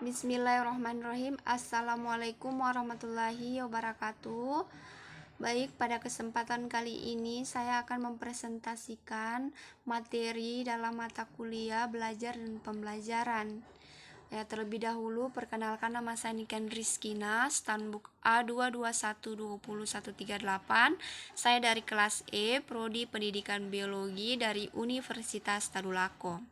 Bismillahirrahmanirrahim. Assalamualaikum warahmatullahi wabarakatuh. Baik, pada kesempatan kali ini saya akan mempresentasikan materi dalam mata kuliah belajar dan pembelajaran. Terlebih dahulu perkenalkan, nama saya Niken Rizkina, Stanbook A221202138. Saya dari kelas E, Prodi Pendidikan Biologi dari Universitas Tadulako.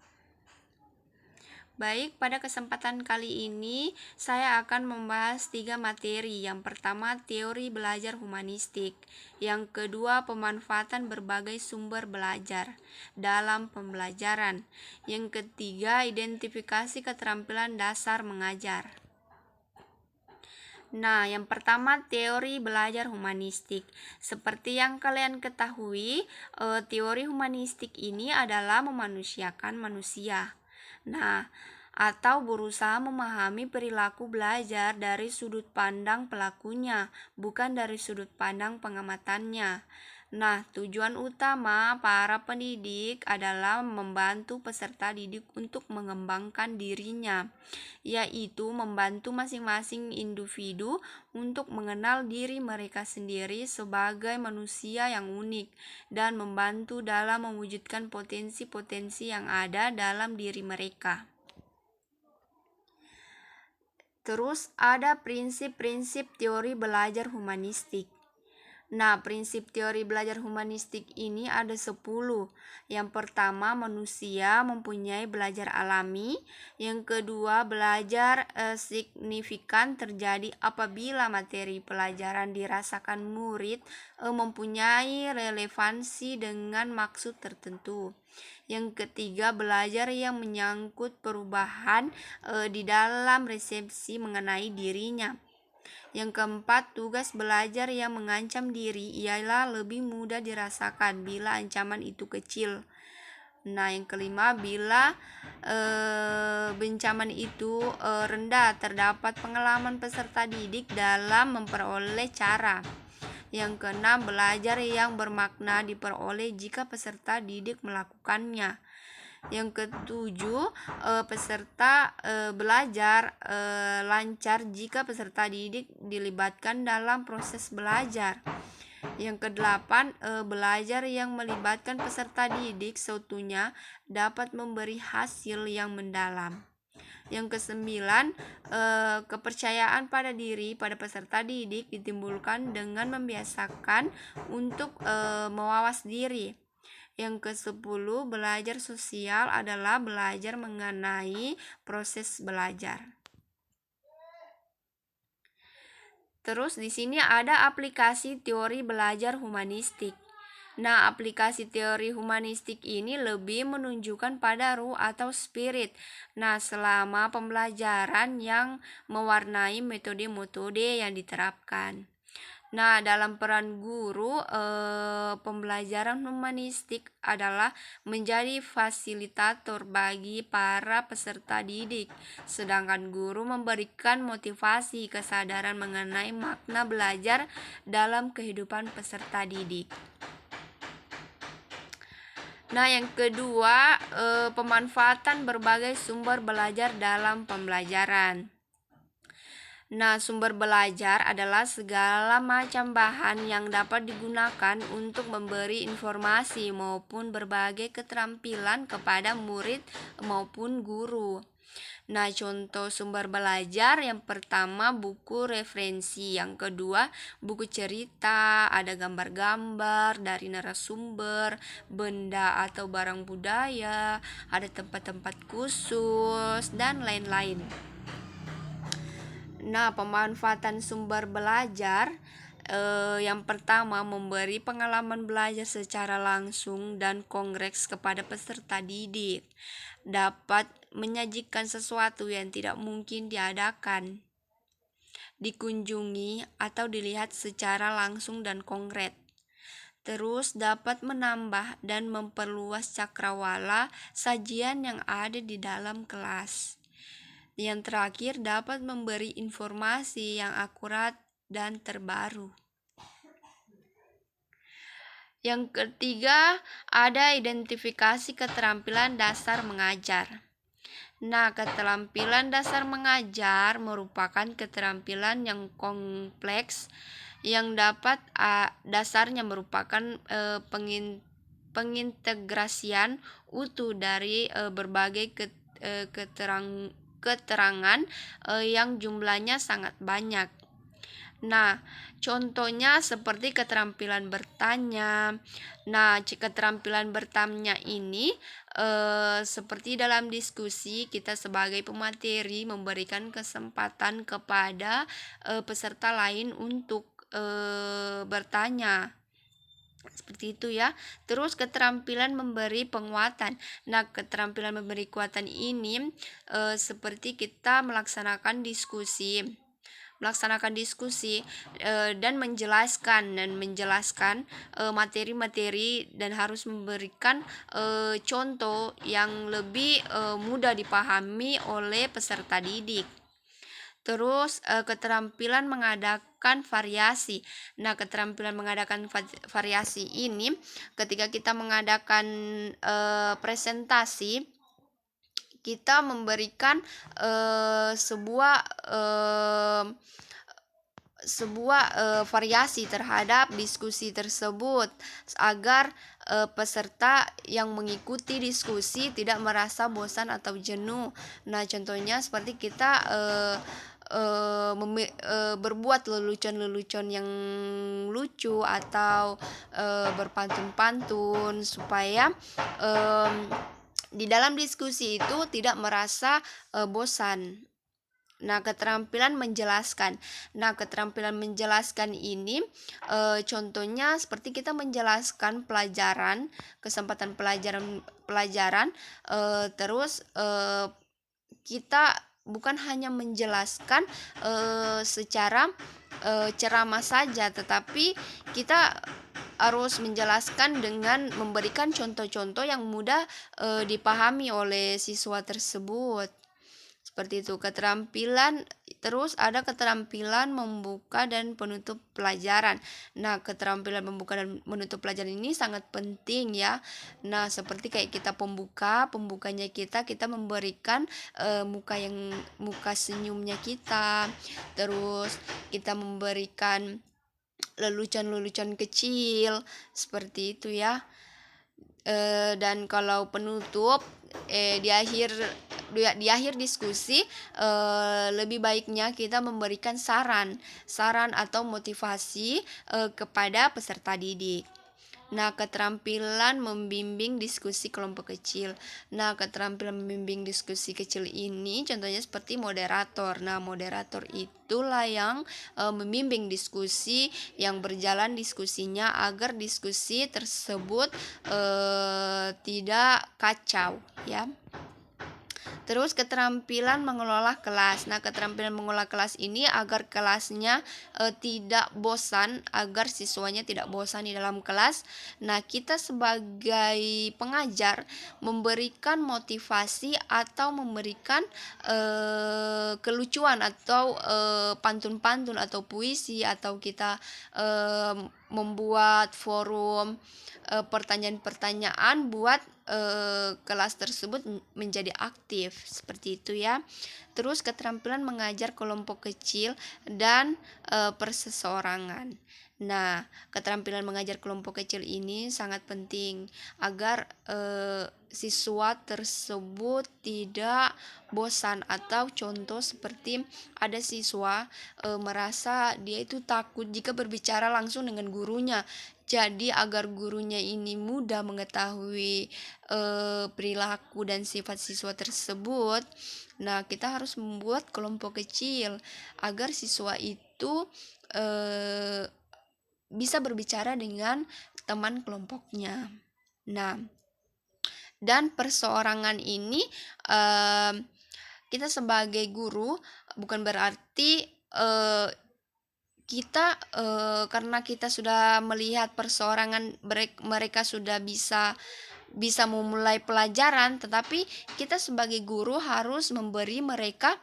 Baik, pada kesempatan kali ini saya akan membahas 3 materi. Yang pertama, teori belajar humanistik. Yang kedua, pemanfaatan berbagai sumber belajar dalam pembelajaran. Yang ketiga, identifikasi keterampilan dasar mengajar. Nah, yang pertama, teori belajar humanistik. Seperti yang kalian ketahui, teori humanistik ini adalah memanusiakan manusia. Nah, atau berusaha memahami perilaku belajar dari sudut pandang pelakunya, bukan dari sudut pandang pengamatannya. Nah, tujuan utama para pendidik adalah membantu peserta didik untuk mengembangkan dirinya, yaitu membantu masing-masing individu untuk mengenal diri mereka sendiri sebagai manusia yang unik dan membantu dalam mewujudkan potensi-potensi yang ada dalam diri mereka. Terus ada prinsip-prinsip teori belajar humanistik. Nah, prinsip teori belajar humanistik ini ada 10. Yang pertama, manusia mempunyai belajar alami. Yang kedua, belajar signifikan terjadi apabila materi pelajaran dirasakan murid mempunyai relevansi dengan maksud tertentu. Yang ketiga, belajar yang menyangkut perubahan di dalam resepsi mengenai dirinya. Yang keempat, tugas belajar yang mengancam diri ialah lebih mudah dirasakan bila ancaman itu kecil. Nah, yang kelima, bila ancaman itu rendah, terdapat pengalaman peserta didik dalam memperoleh cara. Yang keenam, belajar yang bermakna diperoleh jika peserta didik melakukannya. Yang ketujuh, peserta belajar lancar jika peserta didik dilibatkan dalam proses belajar. Yang kedelapan, belajar yang melibatkan peserta didik seutuhnya dapat memberi hasil yang mendalam. Yang kesembilan, kepercayaan pada diri pada peserta didik ditimbulkan dengan membiasakan untuk mawas diri. Yang ke-10, belajar sosial adalah belajar mengenai proses belajar. Terus di sini ada aplikasi teori belajar humanistik. Nah, aplikasi teori humanistik ini lebih menunjukkan pada ruh atau spirit. Nah, selama pembelajaran yang mewarnai metode-metode yang diterapkan. Nah, dalam peran guru, pembelajaran humanistik adalah menjadi fasilitator bagi para peserta didik, sedangkan guru memberikan motivasi kesadaran mengenai makna belajar dalam kehidupan peserta didik. Nah, yang kedua, pemanfaatan berbagai sumber belajar dalam pembelajaran. Nah, sumber belajar adalah segala macam bahan yang dapat digunakan untuk memberi informasi maupun berbagai keterampilan kepada murid maupun guru. Nah, contoh sumber belajar yang pertama buku referensi, yang kedua buku cerita, ada gambar-gambar dari narasumber, benda atau barang budaya, ada tempat-tempat khusus, dan lain-lain. Nah, pemanfaatan sumber belajar yang pertama, memberi pengalaman belajar secara langsung dan konkret kepada peserta didik. Dapat menyajikan sesuatu yang tidak mungkin diadakan, dikunjungi, atau dilihat secara langsung dan konkret. Terus dapat menambah dan memperluas cakrawala sajian yang ada di dalam kelas. Yang terakhir, dapat memberi informasi yang akurat dan terbaru. Yang ketiga, ada identifikasi keterampilan dasar mengajar. Nah, keterampilan dasar mengajar merupakan keterampilan yang kompleks yang dapat dasarnya merupakan pengintegrasian utuh dari berbagai keterangan yang jumlahnya sangat banyak. Nah, contohnya seperti keterampilan bertanya. Nah, keterampilan bertanya ini seperti dalam diskusi kita sebagai pemateri memberikan kesempatan kepada peserta lain untuk bertanya. Seperti itu ya. Terus keterampilan memberi penguatan. Nah, keterampilan memberi kekuatan ini seperti kita melaksanakan diskusi dan menjelaskan materi-materi dan harus memberikan contoh yang lebih mudah dipahami oleh peserta didik. Terus keterampilan mengadakan variasi. Nah, keterampilan mengadakan variasi ini ketika kita mengadakan presentasi, kita memberikan sebuah variasi terhadap diskusi tersebut agar peserta yang mengikuti diskusi tidak merasa bosan atau jenuh. Nah, contohnya seperti kita berbuat lelucon-lelucon yang lucu atau berpantun-pantun supaya di dalam diskusi itu tidak merasa bosan. Nah, keterampilan menjelaskan. Nah, keterampilan menjelaskan ini contohnya seperti kita menjelaskan pelajaran, kesempatan pelajaran, terus kita bukan hanya menjelaskan secara ceramah saja, tetapi kita harus menjelaskan dengan memberikan contoh-contoh yang mudah dipahami oleh siswa tersebut. Seperti itu keterampilan. Terus ada keterampilan membuka dan penutup pelajaran. Nah, keterampilan membuka dan menutup pelajaran ini sangat penting ya. Nah, seperti kayak kita pembukanya kita memberikan muka senyumnya kita. Terus kita memberikan lelucon-lelucon kecil seperti itu ya. Dan kalau penutup di akhir diskusi lebih baiknya kita memberikan saran atau motivasi kepada peserta didik. Nah, keterampilan membimbing diskusi kelompok kecil. Nah, keterampilan membimbing diskusi kecil ini contohnya seperti moderator. Nah, moderator itulah yang membimbing diskusi, yang berjalan diskusinya agar diskusi tersebut tidak kacau ya. Terus keterampilan mengelola kelas. Nah, keterampilan mengelola kelas ini agar kelasnya tidak bosan, agar siswanya tidak bosan di dalam kelas. Nah, kita sebagai pengajar memberikan motivasi atau memberikan kelucuan atau pantun-pantun atau puisi, atau kita membuat forum pertanyaan-pertanyaan buat kelas tersebut menjadi aktif seperti itu ya. Terus keterampilan mengajar kelompok kecil dan perseseorangan. Nah, keterampilan mengajar kelompok kecil ini sangat penting agar siswa tersebut tidak bosan, atau contoh seperti ada siswa merasa dia itu takut jika berbicara langsung dengan gurunya. Jadi agar gurunya ini mudah mengetahui perilaku dan sifat siswa tersebut, nah kita harus membuat kelompok kecil agar siswa itu bisa berbicara dengan teman kelompoknya. Nah, dan perseorangan ini kita sebagai guru bukan berarti kita karena kita sudah melihat perseorangan mereka sudah bisa bisa memulai pelajaran, tetapi kita sebagai guru harus memberi mereka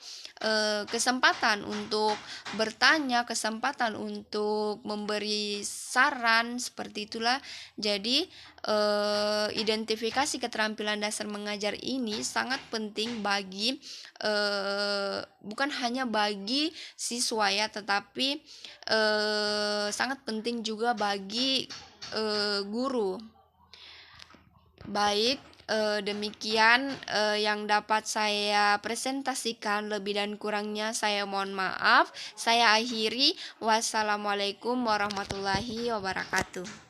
kesempatan untuk bertanya, kesempatan untuk memberi saran, seperti itulah. Jadi identifikasi keterampilan dasar mengajar ini sangat penting bagi bukan hanya bagi siswa ya, tetapi sangat penting juga bagi guru. Baik, demikian yang dapat saya presentasikan. Lebih dan kurangnya saya mohon maaf. Saya akhiri. Wassalamualaikum warahmatullahi wabarakatuh.